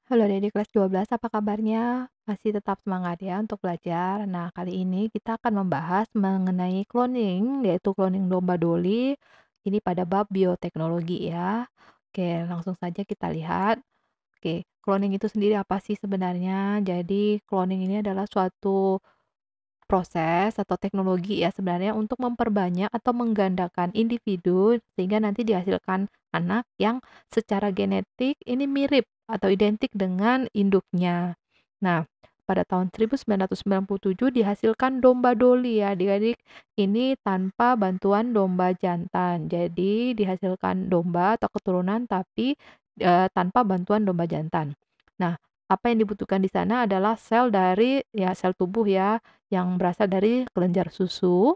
Halo adik kelas 12, apa kabarnya? Masih tetap semangat ya untuk belajar. Nah, kali ini kita akan membahas mengenai cloning, yaitu cloning domba Dolly. Ini pada bab bioteknologi ya. Oke, langsung saja kita lihat. Oke, cloning itu sendiri apa sih sebenarnya? Jadi, cloning ini adalah suatu proses atau teknologi ya sebenarnya untuk memperbanyak atau menggandakan individu sehingga nanti dihasilkan anak yang secara genetik ini mirip atau identik dengan induknya. Nah, pada tahun 1997 dihasilkan domba Dolly ya adik-adik. Ini tanpa bantuan domba jantan. Jadi dihasilkan domba atau keturunan tapi tanpa bantuan domba jantan. Nah, apa yang dibutuhkan di sana adalah sel dari ya sel tubuh ya yang berasal dari kelenjar susu,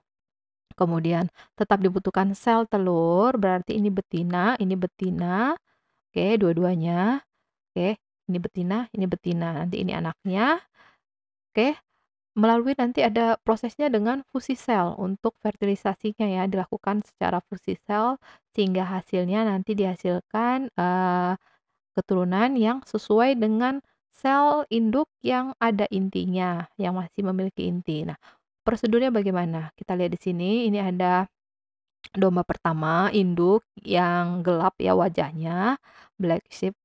kemudian tetap dibutuhkan sel telur, berarti ini betina, oke, dua-duanya, oke, ini betina, nanti ini anaknya, oke, melalui nanti ada prosesnya dengan fusi sel untuk fertilisasinya ya, dilakukan secara fusi sel sehingga hasilnya nanti dihasilkan, keturunan yang sesuai dengan sel induk yang ada intinya, yang masih memiliki inti. Nah, prosedurnya bagaimana? Kita lihat di sini, ini ada domba pertama, induk yang gelap ya wajahnya, black sheep,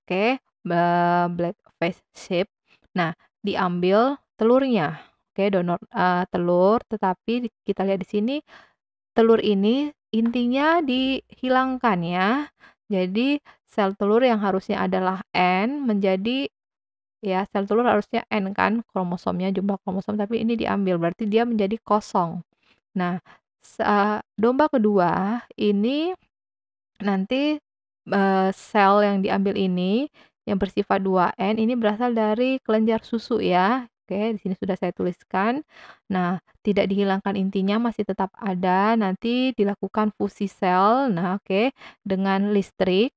oke, black face sheep. Nah, diambil telurnya, oke, telur, tetapi kita lihat di sini telur ini intinya dihilangkan ya. Jadi sel telur yang harusnya adalah N menjadi ya sel telur harusnya N kan kromosomnya, jumlah kromosom, tapi ini diambil berarti dia menjadi kosong. Nah, domba kedua ini nanti, sel yang diambil ini, yang bersifat 2N ini berasal dari kelenjar susu ya. Oke, di sini sudah saya tuliskan. Nah, tidak dihilangkan intinya masih tetap ada, nanti dilakukan fusi sel, nah oke, dengan listrik.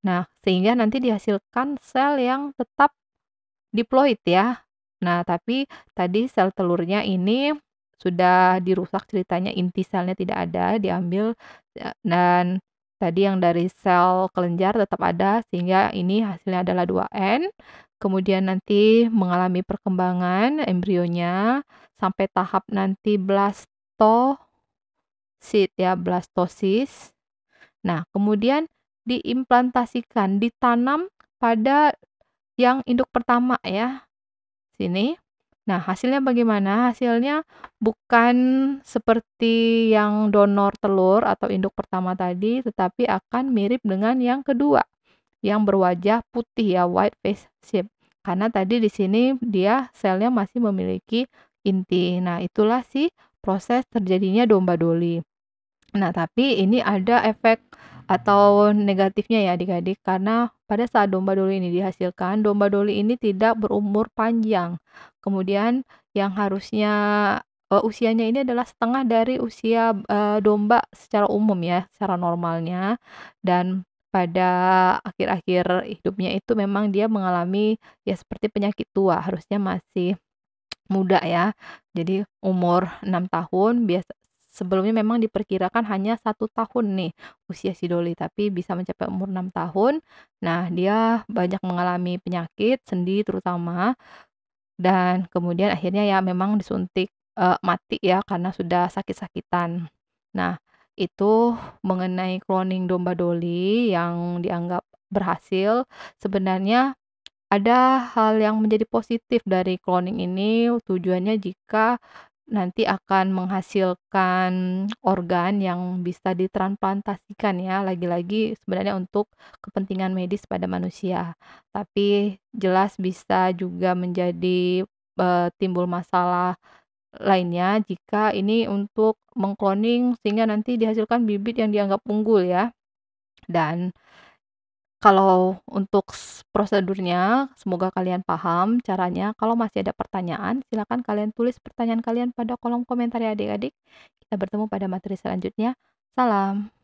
Nah, sehingga nanti dihasilkan sel yang tetap diploid ya. Nah, tapi tadi sel telurnya ini sudah dirusak ceritanya, inti selnya tidak ada, diambil, dan tadi yang dari sel kelenjar tetap ada, sehingga ini hasilnya adalah 2N. Kemudian nanti mengalami perkembangan embrionya sampai tahap nanti ya, blastosis. Nah, kemudian diimplantasikan, ditanam pada yang induk pertama ya. Sini. Nah, hasilnya bagaimana? Hasilnya bukan seperti yang donor telur atau induk pertama tadi, tetapi akan mirip dengan yang kedua, yang berwajah putih ya, white face sheep. Karena tadi di sini dia selnya masih memiliki inti. Nah, itulah sih proses terjadinya domba Dolly. Nah, tapi ini ada efek atau negatifnya ya adik-adik, karena pada saat domba Dolly ini dihasilkan, domba Dolly ini tidak berumur panjang. Kemudian yang harusnya usianya ini adalah setengah dari usia domba secara umum ya, secara normalnya. Dan pada akhir-akhir hidupnya itu memang dia mengalami ya seperti penyakit tua, harusnya masih muda ya. Jadi umur 6 tahun sebelumnya memang diperkirakan hanya 1 tahun nih usia si Doli, tapi bisa mencapai umur 6 tahun. Nah, dia banyak mengalami penyakit, sendi terutama, dan kemudian akhirnya ya memang disuntik, mati ya karena sudah sakit-sakitan. Nah, itu mengenai cloning domba Dolly yang dianggap berhasil. Sebenarnya ada hal yang menjadi positif dari cloning ini, tujuannya jika nanti akan menghasilkan organ yang bisa ditransplantasikan ya, lagi-lagi sebenarnya untuk kepentingan medis pada manusia. Tapi jelas bisa juga menjadi, timbul masalah lainnya jika ini untuk mengkloning sehingga nanti dihasilkan bibit yang dianggap unggul ya. Dan kalau untuk prosedurnya, semoga kalian paham caranya. Kalau masih ada pertanyaan, silakan kalian tulis pertanyaan kalian pada kolom komentar ya adik-adik. Kita bertemu pada materi selanjutnya. Salam.